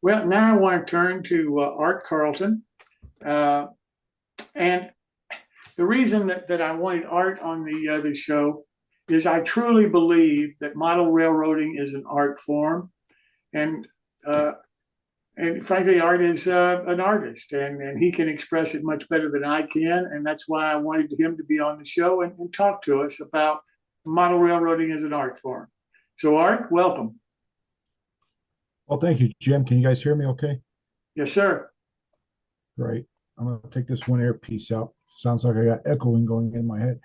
Well, now I want to turn to Art Carlton. Uh, and the reason that I wanted Art on the show is I truly believe that model railroading is an art form. And uh, and frankly, Art is an artist, and he can express it much better than I can. And that's why I wanted him to be on the show and talk to us about model railroading as an art form. So, Art, welcome. Well, thank you, Jim. Can you guys hear me okay? Yes, sir. Great. I'm going to take this one earpiece out. Sounds like I got echoing going in my head.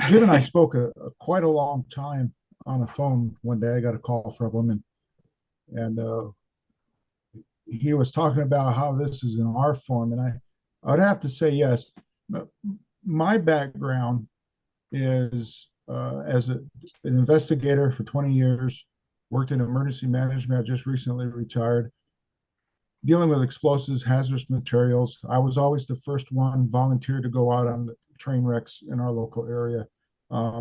Jim and I spoke quite a long time on the phone one day. I got a call from him, and he was talking about how this is an art form. And I would have to say yes. My background is as an investigator for 20 years, worked in emergency management. I just recently retired, dealing with explosives, hazardous materials. I was always the first one volunteer to go out on the train wrecks in our local area,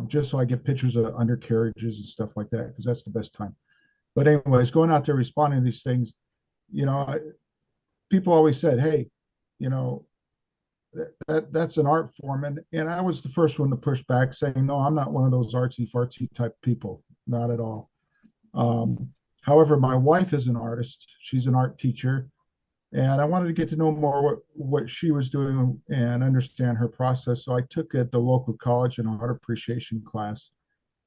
just so I get pictures of undercarriages and stuff like that, because that's the best time. But anyways, going out there responding to these things, you know, I, people always said, "Hey, you know, that's an art form," and I was the first one to push back, saying, "No, I'm not one of those artsy fartsy type people, not at all." Um, However, my wife is an artist. She's an art teacher, and I wanted to get to know more what she was doing and understand her process. So I took at the local college an art appreciation class,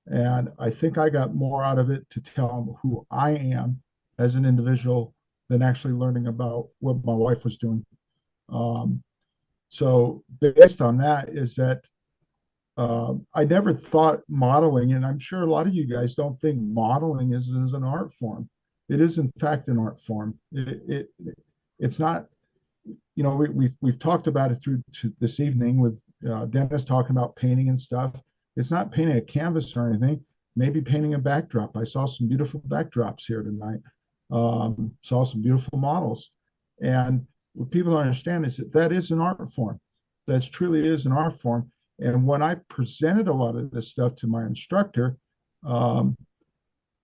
and I think I got more out of it to tell them who I am as an individual than actually learning about what my wife was doing. Um, so based on that, is that I never thought modeling, and I'm sure a lot of you guys don't think modeling is an art form. It is in fact an art form. It's not, we've talked about it through this evening with Dennis talking about painting and stuff. It's not painting a canvas or anything. Maybe painting a backdrop. I saw some beautiful backdrops here tonight. Saw some beautiful models, and what people don't understand is that that is an art form. That truly is an art form. And when I presented a lot of this stuff to my instructor, um,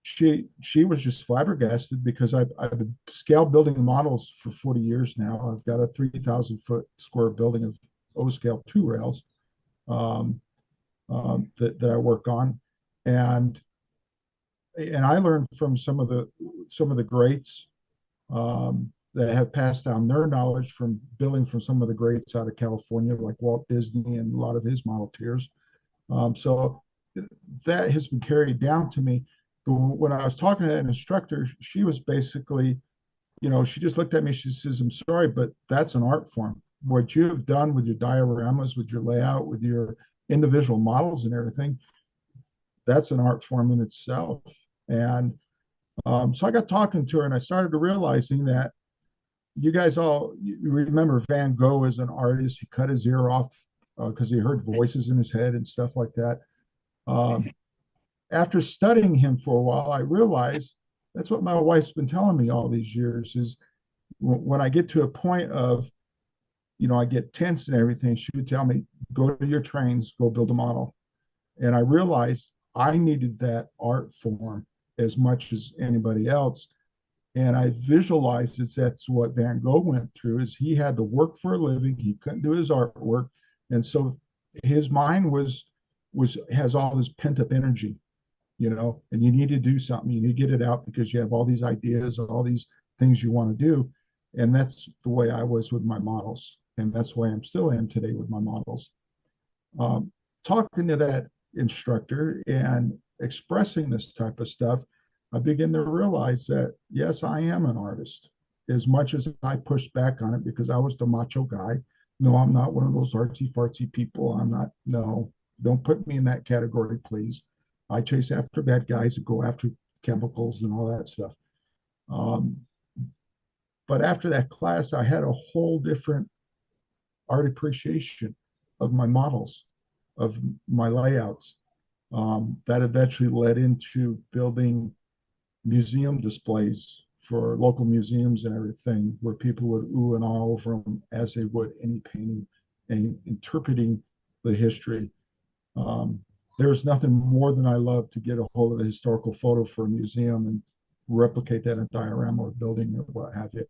she was just flabbergasted because I've been scale building models for 40 years now. I've got a 3,000 foot square building of O scale two rails, um, that I work on, and I learned from some of the greats, that have passed down their knowledge from building from some of the greats out of California, like Walt Disney and a lot of his modelteers. So that has been carried down to me. But when I was talking to that instructor, she was basically, she just looked at me. She says, "I'm sorry, but that's an art form. What you have done with your dioramas, with your layout, with your individual models and everything, that's an art form in itself." And so I got talking to her, and I started realizing that you guys all you remember Van Gogh as an artist. He cut his ear off because he heard voices in his head and stuff like that. Um, After studying him for a while, I realized that's what my wife's been telling me all these years is when I get to a point of, I get tense and everything, she would tell me, "Go to your trains, go build a model." And I realized I needed that art form as much as anybody else. And I visualized that that's what Van Gogh went through is he had to work for a living. He couldn't do his artwork. And so his mind was has all this pent up energy, and you need to do something. You need to get it out because you have all these ideas, all these things you want to do. And that's the way I was with my models. And that's why I'm still am today with my models. Um, Talking to that instructor and expressing this type of stuff, I begin to realize that, yes, I am an artist. As much as I pushed back on it because I was the macho guy. No, I'm not one of those artsy fartsy people. I'm not, no, don't put me in that category, please. I chase after bad guys and go after chemicals and all that stuff. Um, but after that class, I had a whole different art appreciation of my models, of my layouts. That eventually led into building museum displays for local museums and everything, where people would ooh and ah over them as they would any painting and interpreting the history. Um, there's nothing more than I love to get a hold of a historical photo for a museum and replicate that in diorama or building or what have you,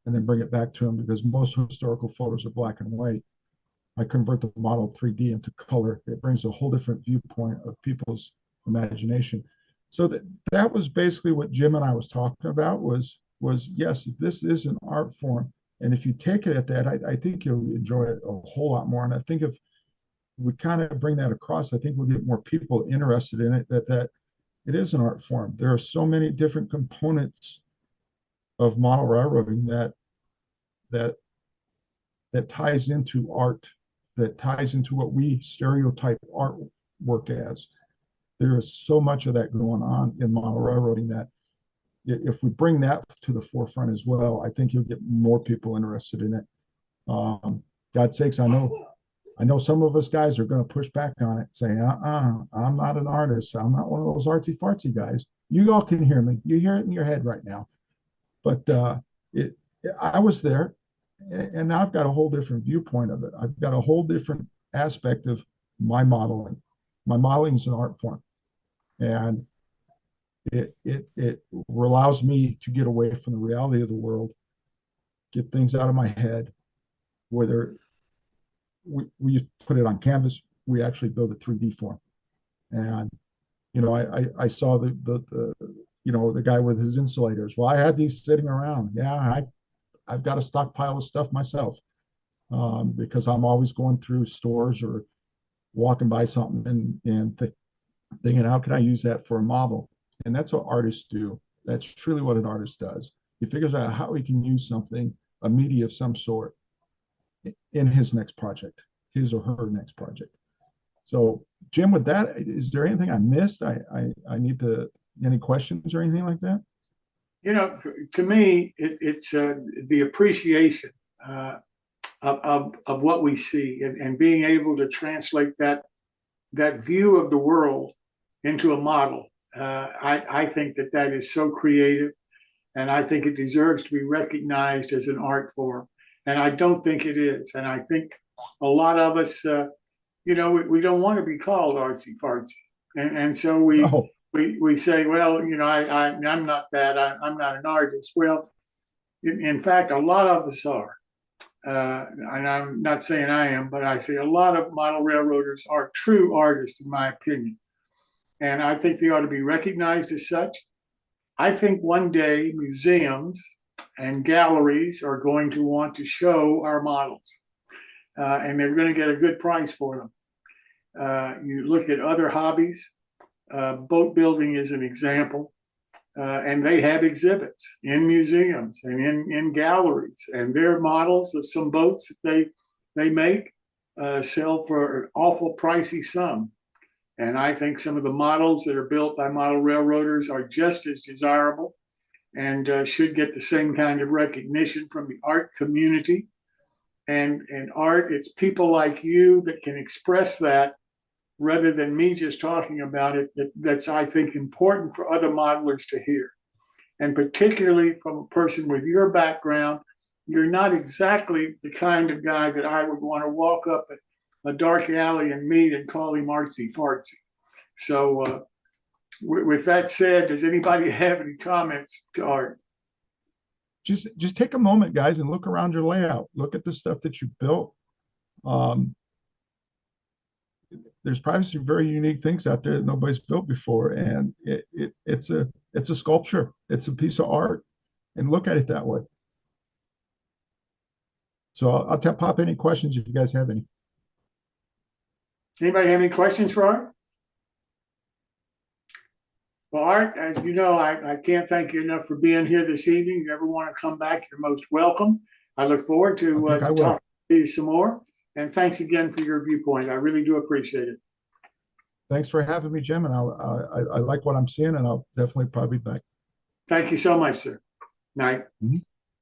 and then bring it back to them, because most historical photos are black and white. I convert the model 3D into color. It brings a whole different viewpoint of people's imagination. So that was basically what Jim and I was talking about was yes, this is an art form. And if you take it at that, I think you'll enjoy it a whole lot more. And I think if we kind of bring that across, I think we'll get more people interested in it, that it is an art form. There are so many different components of model railroading that ties into art, that ties into what we stereotype artwork as. There is so much of that going on in model railroading that if we bring that to the forefront as well, I think you'll get more people interested in it. God's sakes, I know some of us guys are going to push back on it, saying, I'm not an artist. I'm not one of those artsy fartsy guys. You all can hear me. You hear it in your head right now. But I was there, and now I've got a whole different viewpoint of it. I've got a whole different aspect of my modeling. My modeling is an art form, and it allows me to get away from the reality of the world, get things out of my head. Whether we put it on canvas, we actually build a 3D form. And I saw the guy with his insulators. Well, I had these sitting around. Yeah, I've got a stockpile of stuff myself, because I'm always going through stores or walking by something and thinking, how can I use that for a model? And that's what artists do. That's truly what an artist does. He figures out how he can use something, a media of some sort, in his next project, his or her next project. So, Jim, with that, is there anything I missed? I need to, any questions or anything like that? To me, it's the appreciation of what we see, and being able to translate that view of the world into a model. I think that is so creative, and I think it deserves to be recognized as an art form. And I don't think it is. And I think a lot of us, we don't want to be called artsy fartsy, and so we say, well, I'm not that. I'm not an artist. Well, in fact, a lot of us are. And I'm not saying I am, but I say a lot of model railroaders are true artists, in my opinion. And I think they ought to be recognized as such. I think one day museums and galleries are going to want to show our models, and they're going to get a good price for them. You look at other hobbies, boat building is an example. And they have exhibits in museums and in galleries, and their models of some boats that they make sell for an awful pricey sum. And I think some of the models that are built by model railroaders are just as desirable and should get the same kind of recognition from the art community. And art, it's people like you that can express that, rather than me just talking about it. That's, I think, important for other modelers to hear. And particularly from a person with your background, you're not exactly the kind of guy that I would want to walk up a dark alley and meet and call him artsy fartsy. So with that said, does anybody have any comments to Art? Just take a moment, guys, and look around your layout. Look at the stuff that you built. There's probably some very unique things out there that nobody's built before, and it's a sculpture. It's a piece of art, and look at it that way. So I'll pop any questions if you guys have any. Anybody have any questions for Art? Well, Art, as you know, I can't thank you enough for being here this evening. If you ever want to come back, you're most welcome. I look forward to talking to you some more. And thanks again for your viewpoint. I really do appreciate it. Thanks for having me, Jim. And I like what I'm seeing, and I'll definitely probably be back. Thank you so much, sir. Night. Mm-hmm.